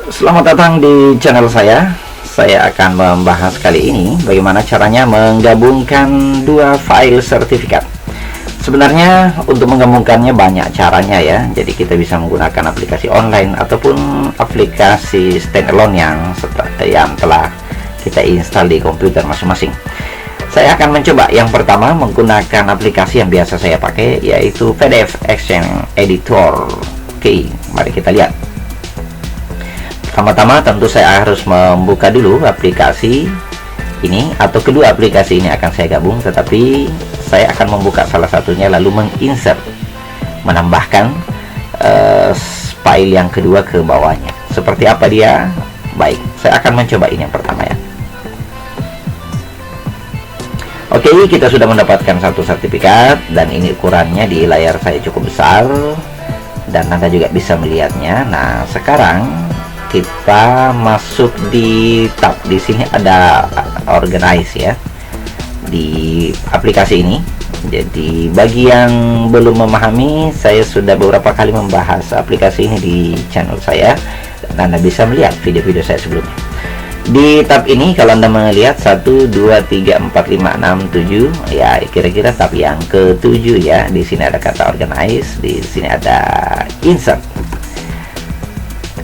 Selamat datang di channel saya. Saya akan membahas kali ini bagaimana caranya menggabungkan dua file sertifikat. Sebenarnya untuk menggabungkannya banyak caranya ya. Jadi kita bisa menggunakan aplikasi online ataupun aplikasi standalone yang telah kita install di komputer masing-masing. Saya akan mencoba yang pertama menggunakan aplikasi yang biasa saya pakai, yaitu PDF Exchange Editor. Oke, mari kita lihat. Pertama-tama tentu saya harus membuka dulu aplikasi ini, atau kedua aplikasi ini akan saya gabung, tetapi saya akan membuka salah satunya lalu menginsert, menambahkan file yang kedua ke bawahnya. Seperti apa dia? Baik, saya akan mencoba ini yang pertama ya. Oke, kita sudah mendapatkan satu sertifikat dan ini ukurannya di layar saya cukup besar dan Anda juga bisa melihatnya. Nah, sekarang kita masuk di tab. Di sini ada organize ya di aplikasi ini. Jadi bagi yang belum memahami, saya sudah beberapa kali membahas aplikasi ini di channel saya dan Anda bisa melihat video-video saya sebelumnya. Di tab ini kalau Anda melihat 1, 2, 3, 4, 5, 6, 7 ya, kira-kira tab yang ke-7 ya. Di sini ada kata organize, di sini ada insert.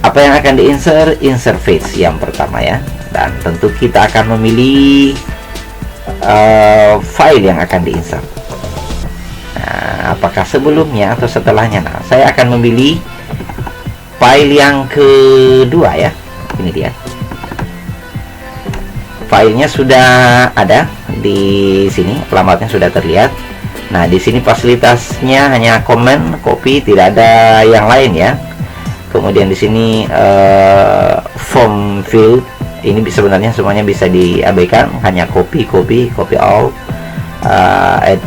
Apa yang akan di-insert? Insert face yang pertama ya. Dan tentu kita akan memilih file yang akan di-insert. Nah, apakah sebelumnya atau setelahnya? Nah, saya akan memilih file yang kedua ya. Ini dia. Filenya sudah ada di sini, alamatnya sudah terlihat. Nah, di sini fasilitasnya hanya komen, copy, tidak ada yang lain ya. Kemudian di sini form field ini sebenarnya semuanya bisa diabaikan, hanya copy all, add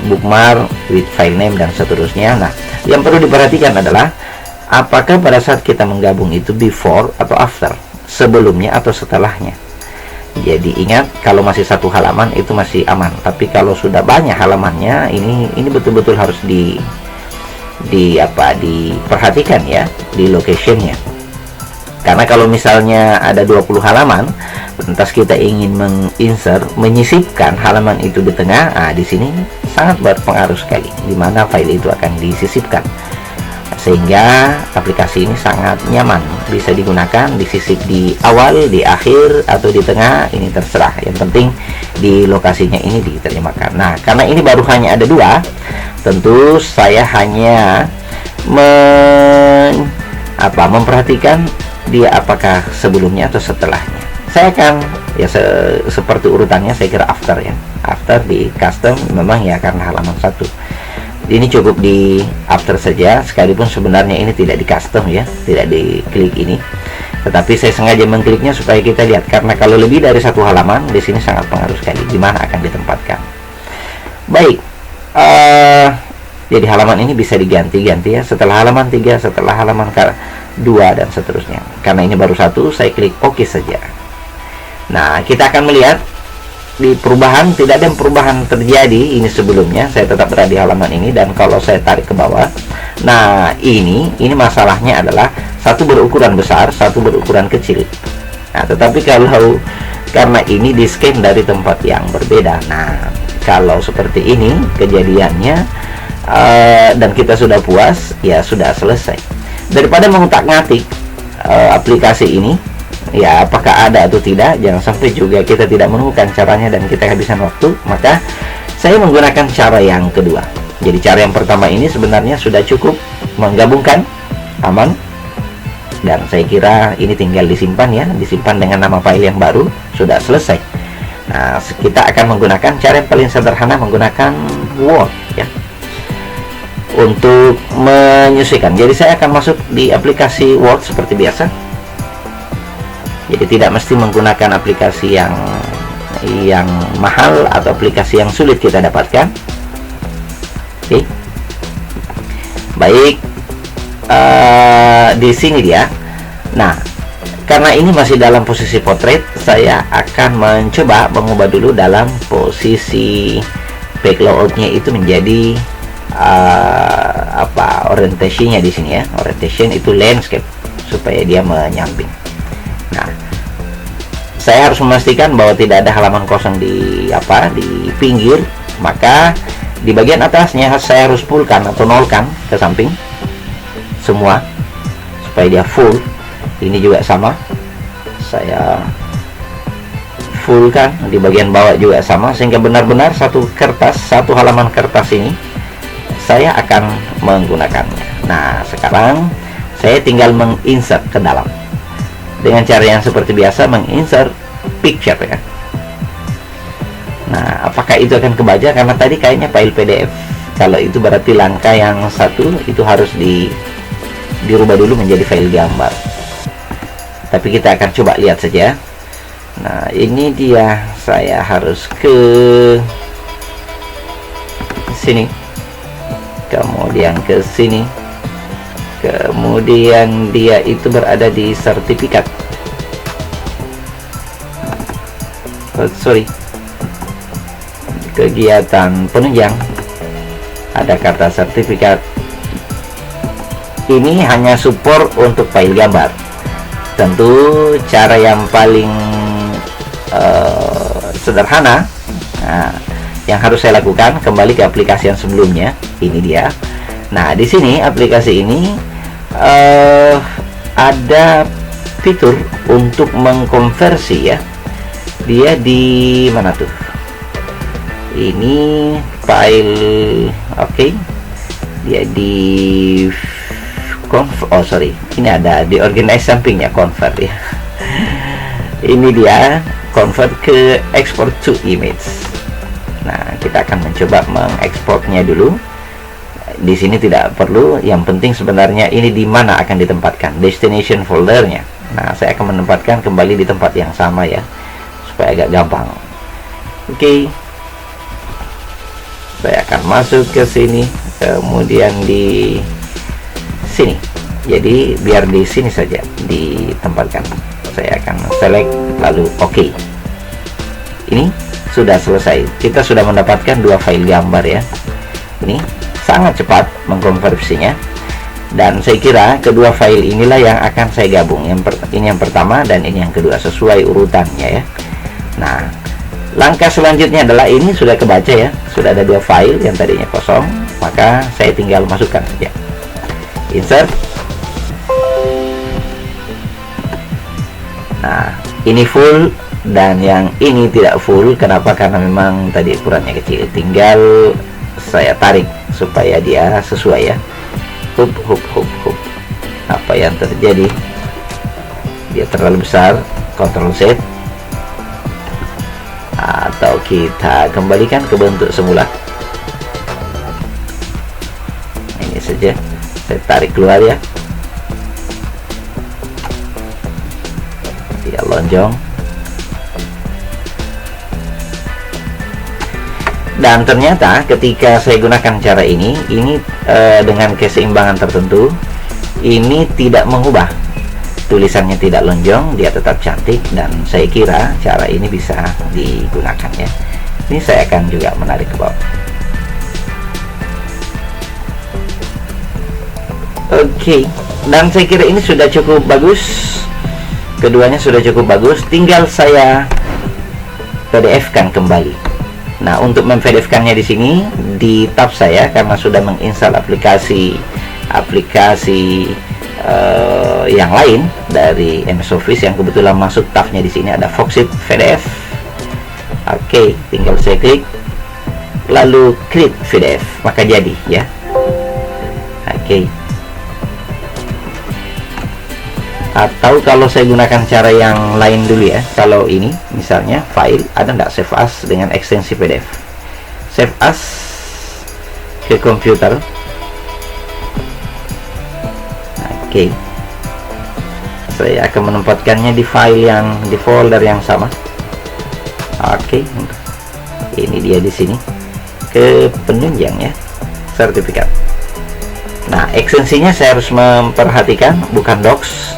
bookmark with file name dan seterusnya. Nah, yang perlu diperhatikan adalah apakah pada saat kita menggabung itu before atau after, sebelumnya atau setelahnya. Jadi ingat, kalau masih satu halaman itu masih aman, tapi kalau sudah banyak halamannya, ini betul-betul harus diperhatikan ya di locationnya. Karena kalau misalnya ada 20 halaman, lantas kita ingin menyisipkan halaman itu di tengah, di sini sangat berpengaruh sekali di mana file itu akan disisipkan. Sehingga aplikasi ini sangat nyaman, bisa digunakan disisip di awal, di akhir, atau di tengah, ini terserah. Yang penting di lokasinya ini diterjemahkan. Nah, karena ini baru hanya ada dua, tentu saya hanya memperhatikan dia apakah sebelumnya atau setelahnya. Saya akan ya seperti urutannya, saya kira after ya. After di custom memang ya karena halaman satu. Ini cukup di after saja, sekalipun sebenarnya ini tidak di custom ya, tidak di klik ini. Tetapi saya sengaja mengkliknya supaya kita lihat, karena kalau lebih dari satu halaman di sini sangat pengaruh sekali di mana akan ditempatkan. Baik, jadi halaman ini bisa diganti-ganti ya, setelah halaman 3, setelah halaman 2 dan seterusnya. Karena ini baru satu, saya klik OK saja. Nah, kita akan melihat di perubahan, tidak ada perubahan terjadi. Ini sebelumnya saya tetap berada di halaman ini, dan kalau saya tarik ke bawah, nah ini masalahnya adalah satu berukuran besar, satu berukuran kecil. Nah, tetapi kalau karena ini di scan dari tempat yang berbeda, nah kalau seperti ini kejadiannya dan kita sudah puas, ya sudah selesai. Daripada mengutak-ngatik aplikasi ini ya, apakah ada atau tidak, jangan sampai juga kita tidak menemukan caranya dan kita kehabisan waktu, maka saya menggunakan cara yang kedua. Jadi cara yang pertama ini sebenarnya sudah cukup menggabungkan, aman, dan saya kira ini tinggal disimpan ya, disimpan dengan nama file yang baru, sudah selesai. Nah, kita akan menggunakan cara yang paling sederhana, menggunakan Word ya, untuk menyesuaikan. Jadi saya akan masuk di aplikasi Word seperti biasa. Jadi tidak mesti menggunakan aplikasi yang mahal atau aplikasi yang sulit kita dapatkan. Oke. Baik, di sini dia. Nah, karena ini masih dalam posisi portrait, saya akan mencoba mengubah dulu dalam posisi backgroundnya itu menjadi orientasinya di sini ya. Orientation itu landscape. supaya dia menyamping. Nah, saya harus memastikan bahwa tidak ada halaman kosong di pinggir, maka di bagian atasnya saya harus fullkan atau nolkan ke samping semua supaya dia full. Ini juga sama, saya fullkan di bagian bawah juga sama, sehingga benar-benar satu halaman kertas ini saya akan menggunakannya. Nah, sekarang saya tinggal menginsert ke dalam dengan cara yang seperti biasa, menginsert picture ya. Nah, apakah itu akan kebaca? Karena tadi kayaknya file PDF. Kalau itu berarti langkah yang satu itu harus dirubah dulu menjadi file gambar. Tapi kita akan coba lihat saja. Nah, ini dia, saya harus ke sini, kemudian ke sini, kemudian dia itu berada di sertifikat. Kegiatan penunjang, ada kata sertifikat. Ini hanya support untuk file gambar. Tentu cara yang paling sederhana, nah, yang harus saya lakukan kembali ke aplikasi yang sebelumnya. Ini dia. Nah, di sini aplikasi ini ada fitur untuk mengkonversi ya. Dia di mana tuh? Ini file, oke. Dia di ini ada di organize sampingnya convert ya. Ini dia, convert ke export to image. Nah, kita akan mencoba mengekspornya dulu. Di sini tidak perlu, yang penting sebenarnya ini di mana akan ditempatkan, destination foldernya. Nah, saya akan menempatkan kembali di tempat yang sama ya, supaya agak gampang. Oke. Saya akan masuk ke sini, kemudian di sini. Jadi biar di sini saja ditempatkan. Saya akan select lalu oke. Ini sudah selesai. Kita sudah mendapatkan dua file gambar ya. Ini sangat cepat mengkonversinya. Dan saya kira kedua file inilah yang akan saya gabung. Ini yang pertama dan ini yang kedua, sesuai urutannya ya. Nah, langkah selanjutnya adalah ini sudah kebaca ya. Sudah ada dua file yang tadinya kosong, maka saya tinggal masukkan saja. Insert. Nah, ini full dan yang ini tidak full. Kenapa? Karena memang tadi ukurannya kecil. Tinggal saya tarik supaya dia sesuai ya. Hup. Apa yang terjadi? Dia terlalu besar. Ctrl Z. Atau kita kembalikan ke bentuk semula. Ini saja. Saya tarik keluar ya. Dia lonjong. Dan ternyata ketika saya gunakan cara ini dengan keseimbangan tertentu, ini tidak mengubah tulisannya, tidak lonjong, dia tetap cantik. Dan saya kira cara ini bisa digunakan ya. Ini saya akan juga menarik ke bawah. Oke, dan saya kira ini sudah cukup bagus. Keduanya sudah cukup bagus. Tinggal saya PDF-kan kembali. Nah, untuk mem-PDF-kannya di sini di tab saya, karena sudah menginstal aplikasi yang lain dari MS Office yang kebetulan masuk tabnya di sini ada Foxit PDF. Oke, tinggal saya klik lalu create PDF, maka jadi ya. Oke. Atau kalau saya gunakan cara yang lain dulu ya, kalau ini misalnya file, ada nggak save as dengan ekstensi PDF? Save as ke komputer. Oke. Saya akan menempatkannya di file yang di folder yang sama. Oke. Ini dia di sini. Ke penunjang ya, sertifikat. Nah, ekstensinya saya harus memperhatikan, bukan docs.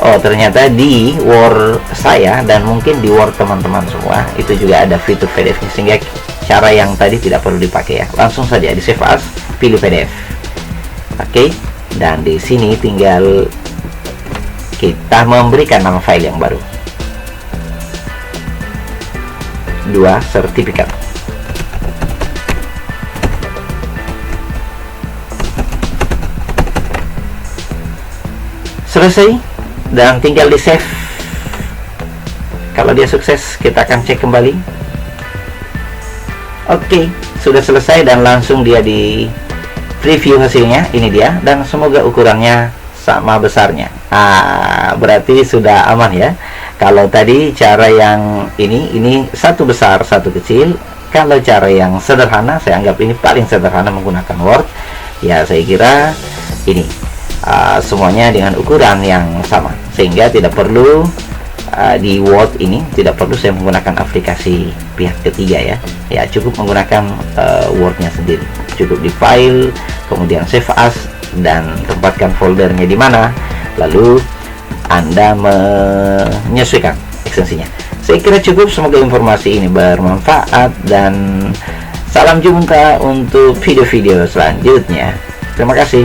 Oh, ternyata di Word saya dan mungkin di Word teman-teman semua itu juga ada fitur PDF-nya, sehingga cara yang tadi tidak perlu dipakai ya. Langsung saja di save as, pilih PDF. Oke, dan di sini tinggal kita memberikan nama file yang baru. 2. Sertifikat. Selesai, dan tinggal di save. Kalau dia sukses, kita akan cek kembali. Oke, sudah selesai dan langsung dia di preview hasilnya. Ini dia, dan semoga ukurannya sama besarnya. Berarti sudah aman ya. Kalau tadi cara yang ini satu besar satu kecil. Kalau cara yang sederhana, saya anggap ini paling sederhana menggunakan Word. Ya, saya kira ini semuanya dengan ukuran yang sama, sehingga tidak perlu di Word ini tidak perlu saya menggunakan aplikasi pihak ketiga ya. Ya, cukup menggunakan Word-nya sendiri. Cukup di file, kemudian save as, dan tempatkan foldernya di mana, lalu Anda menyesuaikan ekstensinya. Saya kira cukup. Semoga informasi ini bermanfaat, dan salam jumpa untuk video-video selanjutnya. Terima kasih.